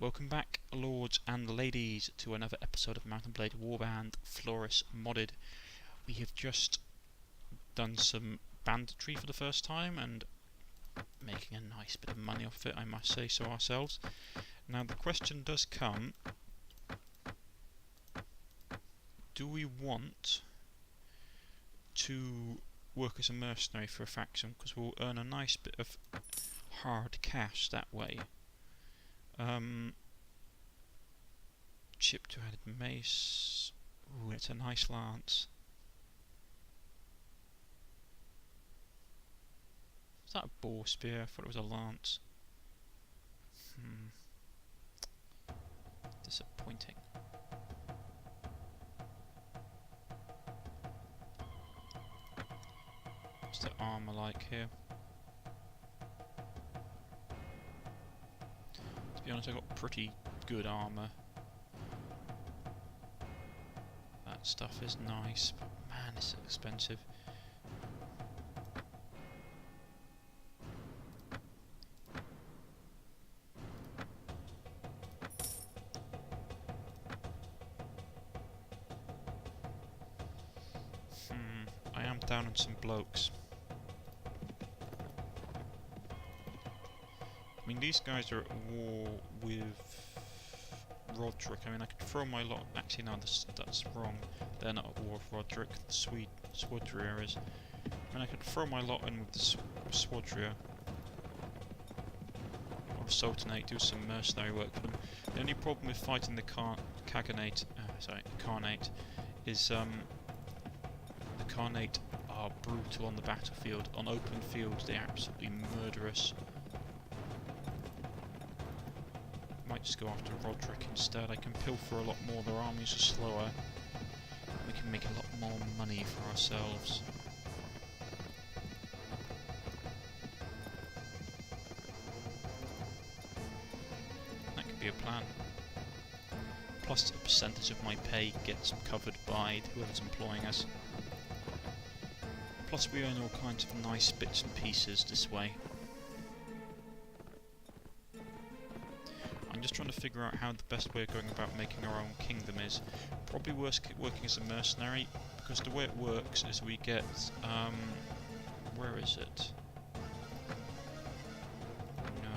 Welcome back, lords and ladies, to another episode of Mountain Blade Warband Floris Modded. We have just done some banditry for the first time and making a nice bit of money off it, I must say so ourselves. Now the question does come, do we want to work as a mercenary for a faction, because we'll earn a nice bit of hard cash that way. Chip to added mace. Ooh, it's a nice lance. Is that a boar spear? I thought it was a lance. Disappointing. What's the armor like here? To be honest, I got pretty good armor. That stuff is nice, but man, it's expensive. I am down on some blokes. I mean, these guys are at war with Roderick. I mean, I could throw my lot. Actually, no, that's wrong. They're not at war with Roderick. The Swadria is. I mean, I could throw my lot in with the Swadria or the Sultanate, do some mercenary work for them. The only problem with fighting the Khaganate is the Khanate are brutal on the battlefield. On open fields, they're absolutely murderous. Might just go after Roderick instead. I can pilfer a lot more. Their armies are slower. We can make a lot more money for ourselves. That could be a plan. Plus a percentage of my pay gets covered by whoever's employing us. Plus we earn all kinds of nice bits and pieces this way. I'm just trying to figure out how the best way of going about making our own kingdom is. Probably worth working as a mercenary, because the way it works is we get, where is it? No.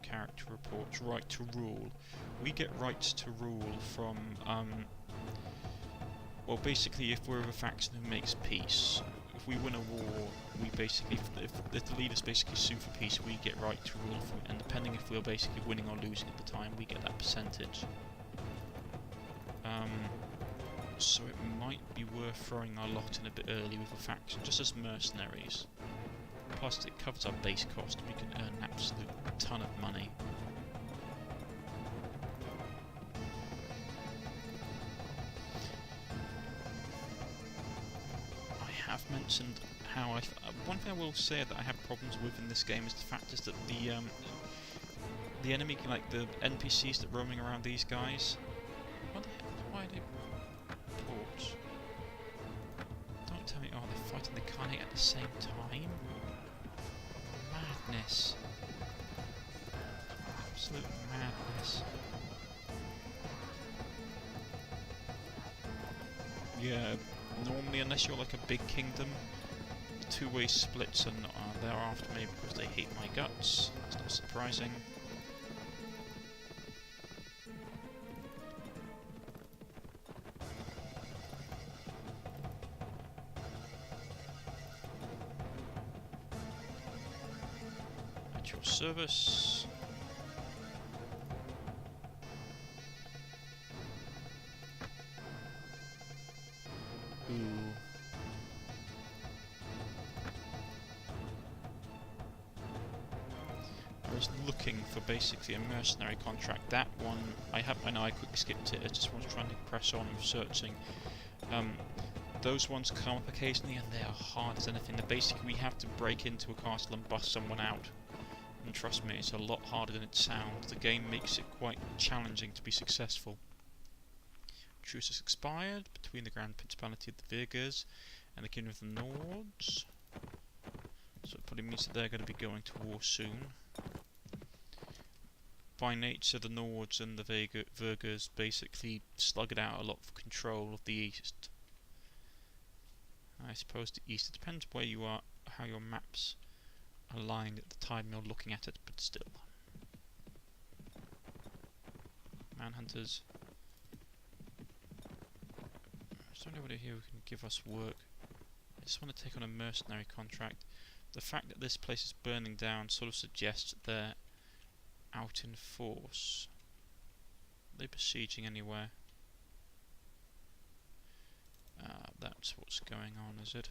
Character reports, right to rule. We get rights to rule from, well, basically, if we're a faction who makes peace, if we win a war, we basically, if the leaders basically sue for peace, we get right to rule from it, and depending if we're basically winning or losing at the time, we get that percentage. So it might be worth throwing our lot in a bit early with a faction, just as mercenaries. Plus it covers our base cost, we can earn an absolute ton of money. I've mentioned how one thing I will say that I have problems with in this game is the fact is that the enemy, like the NPCs that roaming around these guys, why are they ports? Don't tell me, oh, they're fighting the Khanate at the same time? Madness. Absolute madness. Yeah. Normally, unless you're like a big kingdom, the two-way splits are there after me because they hate my guts. That's not surprising. At your service. I was looking for basically a mercenary contract. That one I know I quickly skipped it. I just was trying to press on with searching. Those ones come up occasionally and they are hard as anything. Basically we have to break into a castle and bust someone out. And trust me, it's a lot harder than it sounds. The game makes it quite challenging to be successful. Truce has expired between the Grand Principality of the Virgers and the Kingdom of the Nords. So it probably means that they're going to be going to war soon. by nature, the Nords and the Vergers basically slugged out a lot of control of the East. I suppose the East, it depends where you are, how your maps aligned at the time you're looking at it, but still. Manhunters. There's nobody here who can give us work. I just want to take on a mercenary contract. The fact that this place is burning down sort of suggests that they're out in force. Are they besieging anywhere? That's what's going on, is it?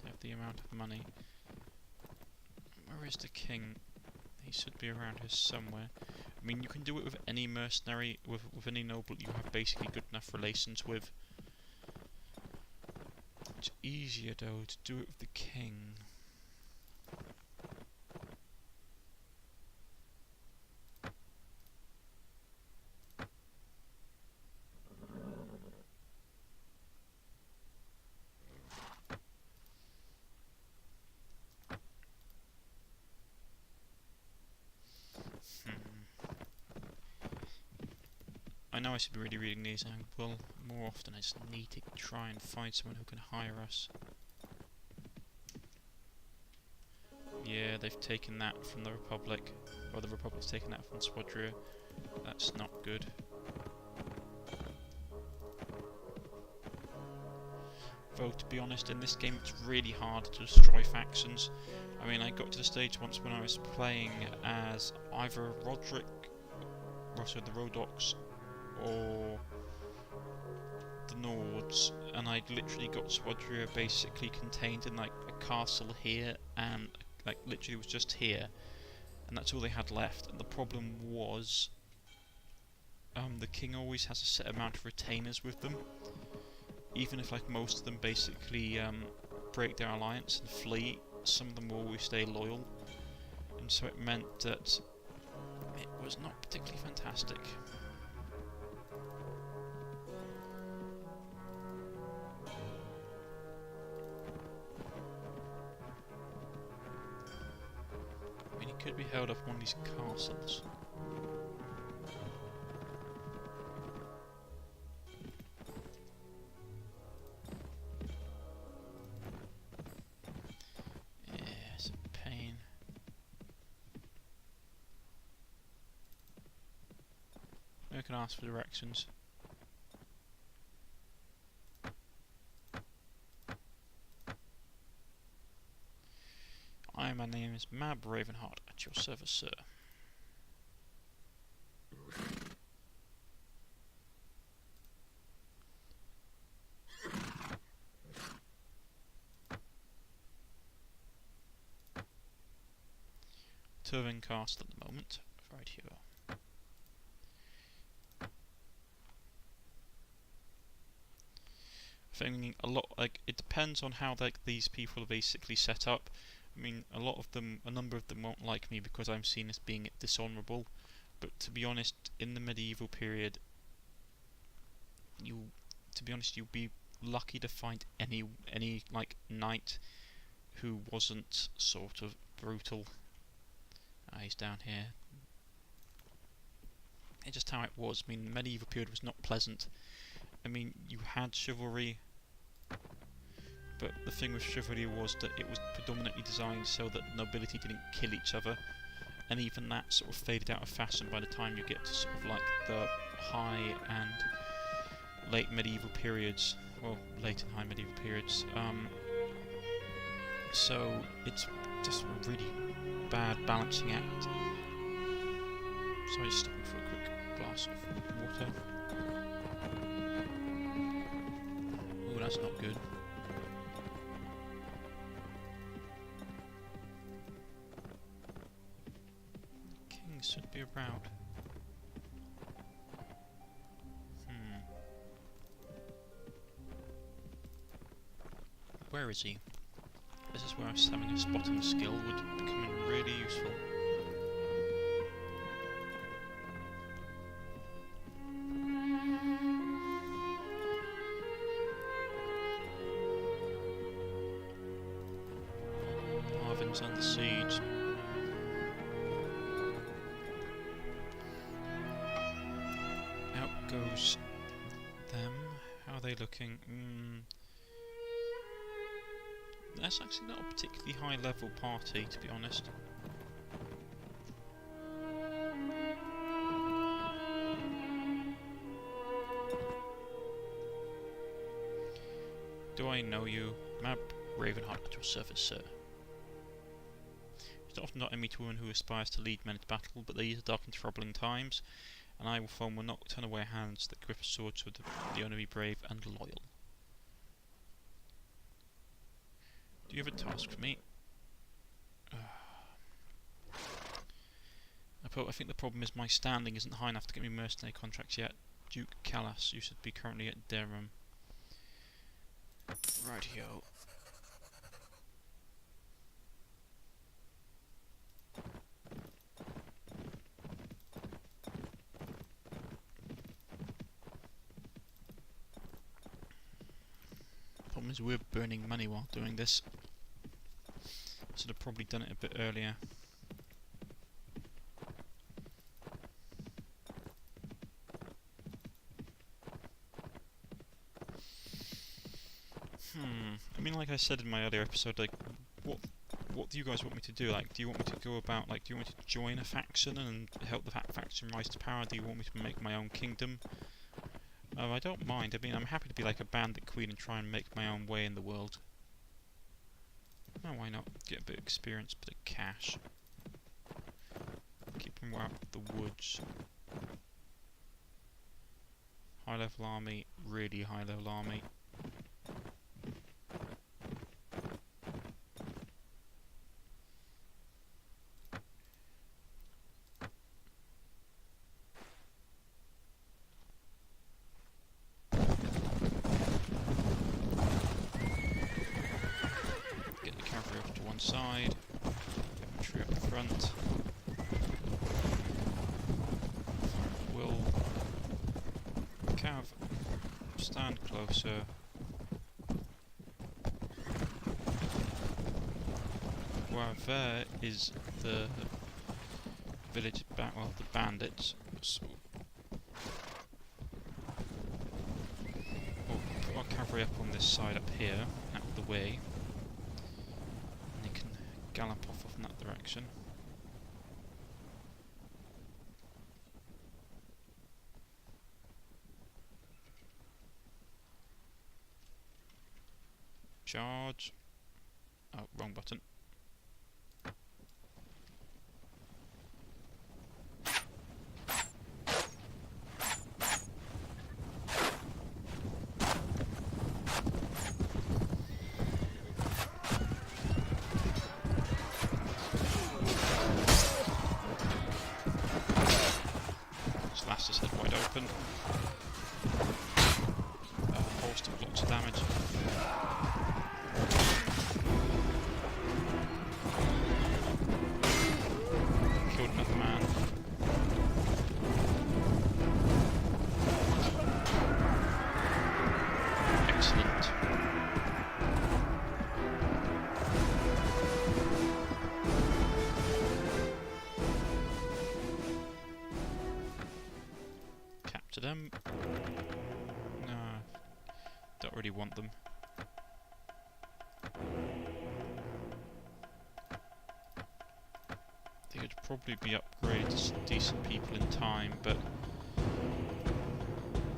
They have the amount of money. Where is the king? He should be around here somewhere. I mean, you can do it with any mercenary, with any noble you have basically good enough relations with. It's easier though to do it with the king. I know I should be really reading these out. Well, more often I just need to try and find someone who can hire us. Yeah, they've taken that from the Republic. Or the Republic's taken that from Swadria. That's not good. Though, to be honest, in this game it's really hard to destroy factions. I mean, I got to the stage once when I was playing as either Roderick, also the Rodox, or the Nords, and I'd literally got Swadria basically contained in like a castle here, and like literally was just here, and that's all they had left. And the problem was, the king always has a set amount of retainers with them, even if like most of them basically break their alliance and flee. Some of them will always stay loyal, and so it meant that it was not particularly fantastic. Could be held up one of these castles. Yeah, it's a pain. I can ask for directions. My name is Mab Ravenheart, at your service, sir. Turving Castle at the moment, right here. Thinking a lot, like, it depends on how like these people are basically set up. I mean, a number of them won't like me because I'm seen as being dishonourable, but to be honest, in the medieval period, you'll be lucky to find any like knight who wasn't sort of brutal. He's down here. It's just how it was. I mean, the medieval period was not pleasant. I mean, you had chivalry, but the thing with chivalry was that it was predominantly designed so that nobility didn't kill each other, and even that sort of faded out of fashion by the time you get to sort of like the high and late medieval periods, well, late and high medieval periods. So it's just a really bad balancing act. So just stopping for a quick glass of water. Oh, that's not good. Should be about. Where is he? This is where having a spotting skill would become really useful. Turn the siege. Out goes them. How are they looking? That's actually not a particularly high level party, to be honest. Do I know you? Mab Ravenheart at your service, sir. It's often not enemy to one who aspires to lead men into battle, but these are dark and troubling times, and I will not turn away hands that grip a sword to the only be brave and loyal. Do you have a task for me? I think the problem is my standing isn't high enough to get me mercenary contracts yet. Duke Callas, you should be currently at Durham. Rightio. Problem is we're burning money while doing this. Should have probably done it a bit earlier. I mean, like I said in my earlier episode, like, what do you guys want me to do? Like, do you want me to go about, like, do you want me to join a faction and help the faction rise to power? Do you want me to make my own kingdom? I don't mind. I mean, I'm happy to be like a bandit queen and try and make my own way in the world. Oh, why not? Get a bit of experience, bit of cash. Keep them out of the woods. High level army, really high level army. Side, infantry up front. Will Cav stand closer. Well, there is the village well, the bandits. So we'll put our cavalry up on this side up here, out of the way. Gallop off in that direction. Charge. Oh, wrong button. To them. No, don't really want them. They could probably be upgraded to some decent people in time, but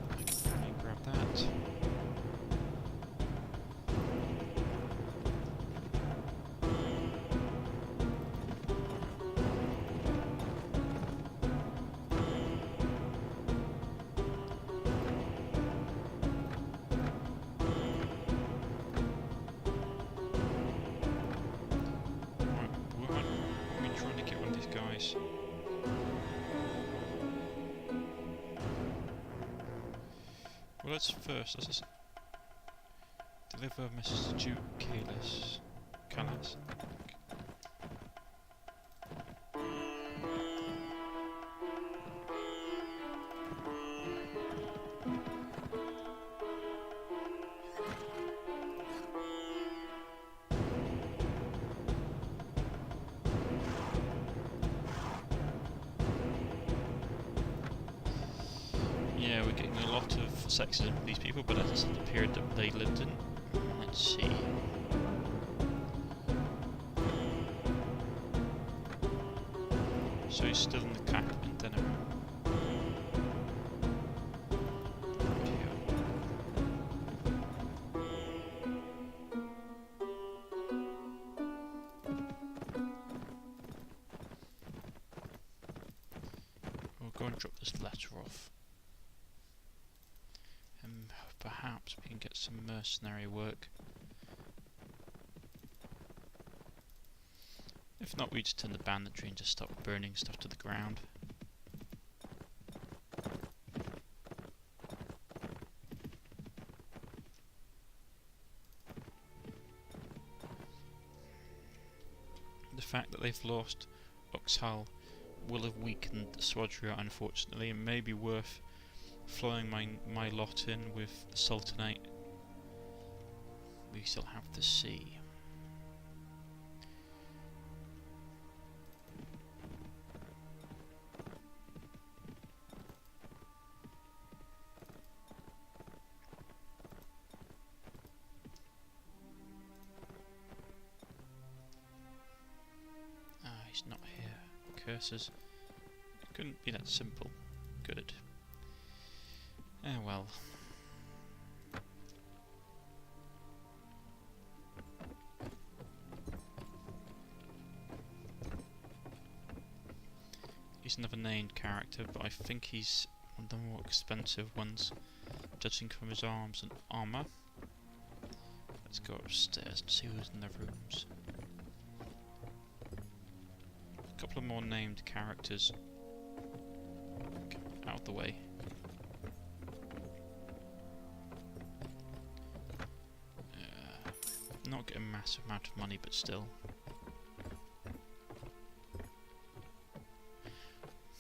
I can probably grab that. Well, let's just deliver a message to Duke Callas. Yeah, we're getting a lot of sexism for these people, but that's the period that they lived in. Let's see. So he's still in the cap in Denham. We'll go and drop this letter off. And perhaps we can get some mercenary work. If not, we just turn the banditry and just stop burning stuff to the ground. The fact that they've lost Uxhal will have weakened Swadria, unfortunately, and may be worth flowing my lot in with the Sultanate. We still have the sea. He's not here. Curses. It couldn't be that simple. Good. Ah well. He's another named character, but I think he's one of the more expensive ones, judging from his arms and armour. Let's go upstairs and see who's in the rooms. A couple of more named characters. Out of the way. Not getting a massive amount of money, but still.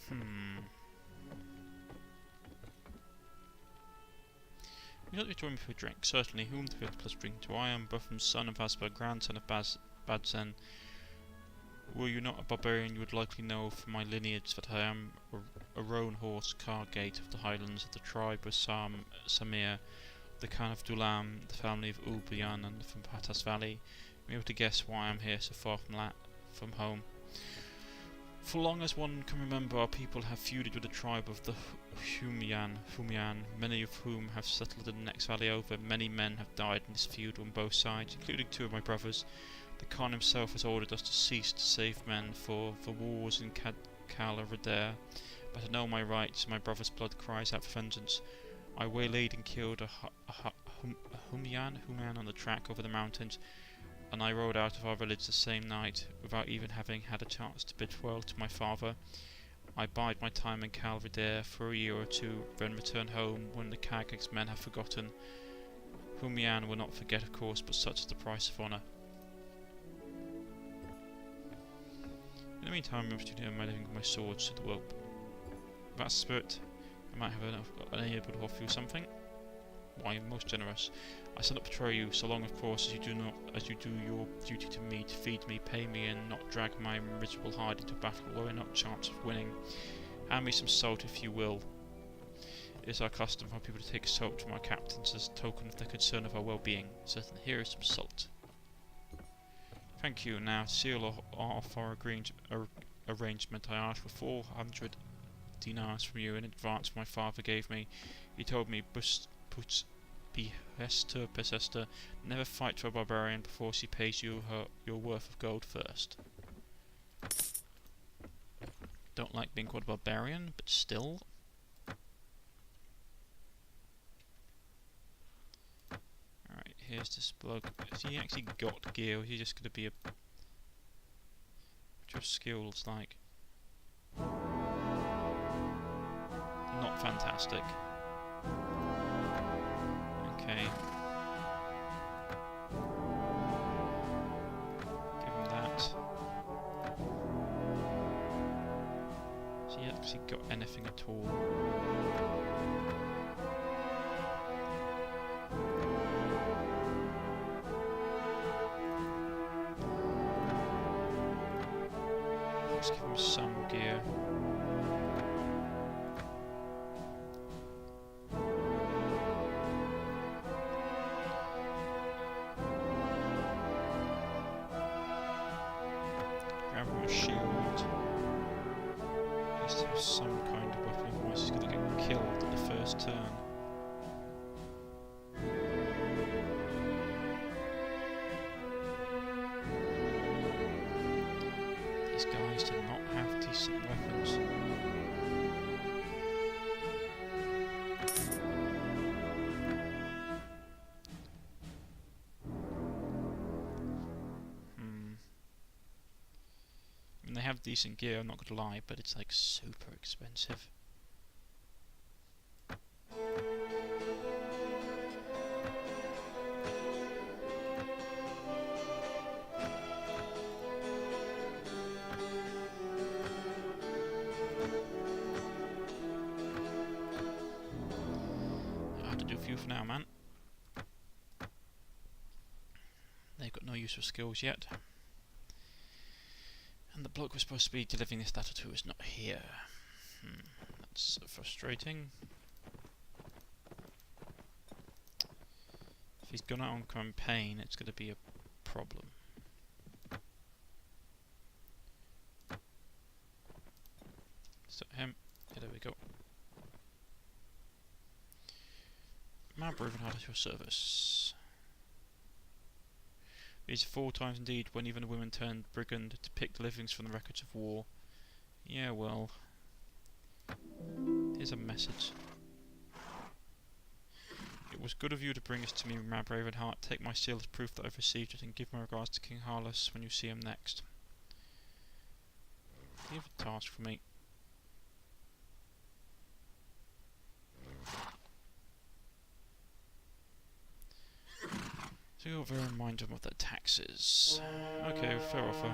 Would you like to join me for a drink? Certainly. Whom the fifth plus drink to? I am Buffum, son of Asper, grandson of Badzen. Were you not a barbarian, you would likely know from my lineage that I am a roan horse Cargate of the Highlands of the tribe of Samir, the Khan of Dulam, the family of Ulbian, and from Patas Valley. I'm able to guess why I am here so far from home. For long as one can remember, our people have feuded with the tribe of the Humian, many of whom have settled in the next valley over. Many men have died in this feud on both sides, including two of my brothers. The Khan himself has ordered us to cease to save men for the wars in Kala Radair, but I know my rights, my brother's blood cries out for vengeance. I waylaid and killed a Humian on the track over the mountains, and I rode out of our village the same night, without even having had a chance to bid farewell to my father. I bide my time in Kala Radair for a year or two, then return home when the Kagak's men have forgotten. Humian will not forget, of course, but such is the price of honour. In the meantime, I'm to do my living with my swords to the rope. That's the spirit. I might have unable to offer you something. Why, most generous. I shall not betray you, so long, of course, as you do your duty to me, to feed me, pay me, and not drag my miserable hide into battle, where I not chance of winning. Hand me some salt, if you will. It is our custom for people to take salt from our captains as a token of their concern of our well-being. Certainly, here is some salt. Thank you. Now, seal off our arrangement. I asked for 400 dinars from you in advance my father gave me. He told me, Pesester, never fight for a barbarian before she pays you your worth of gold first. Don't like being called a barbarian, but still. Alright, here's this bloke. Has he actually got gear, or is he just going to be a... What's your skills like? Not fantastic. Okay. Give him that. Has he actually got anything at all? Let's give him some gear. some kind of weapon, otherwise he's going to get killed at the first turn. These guys do not have decent weapons. They have decent gear, I'm not gonna lie, but it's like super expensive. I have to do a few for now, man. They've got no use for skills yet. And the bloke we're supposed to be delivering this data to is not here. That's frustrating. If he's gone out on campaign, it's going to be a problem. So him. Yeah, there we go. Man, proven hard at your service. These 4 times indeed, when even the women turned brigand to pick the livings from the records of war. Yeah, well. Here's a message. It was good of you to bring this to me, Mab Ravenheart. Take my seal as proof that I've received it, and give my regards to King Harlus when you see him next. Do you have a task for me? So you'll bear in mind of what the tax is. Okay, fair offer.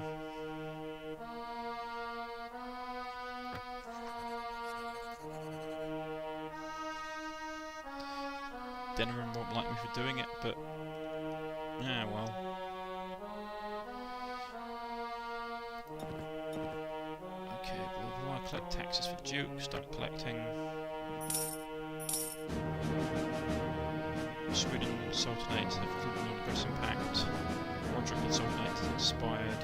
Denerim won't like me for doing it, but yeah, well. Okay, we'll collect taxes for Duke, start collecting. Sweden Sultanate have concluded an aggressive pact. Roderick and Sultanate has expired.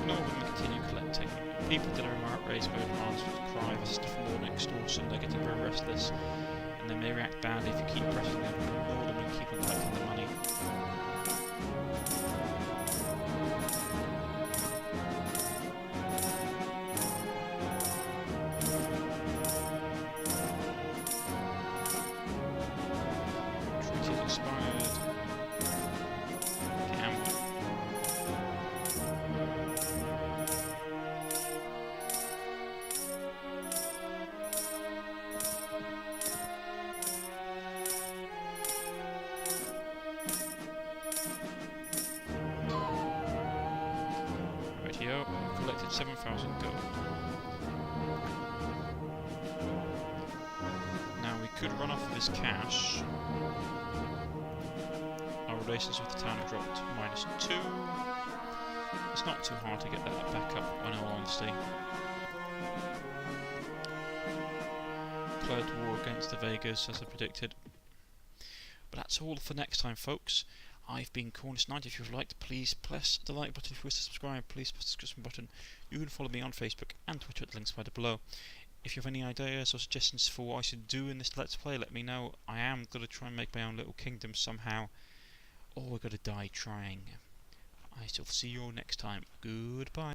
Nor will we continue collecting. People that are outraged by advance with the cry of stuff more and extortion, they get very restless, and they may react badly if you keep pressing them, ignore them and keep on collecting the money. Collected 7,000 gold. Now we could run off of this cash. Our relations with the town have dropped -2. It's not too hard to get that back up, in all honesty. Declared war against the Vegas, as I predicted. But that's all for next time, folks. I've been Cornish-Knight. If you've liked, please press the like button. If you wish to subscribe, please press the subscription button. You can follow me on Facebook and Twitter at the links provided below. If you have any ideas or suggestions for what I should do in this Let's Play, let me know. I am going to try and make my own little kingdom somehow. Or we're going to die trying. I shall see you all next time. Goodbye.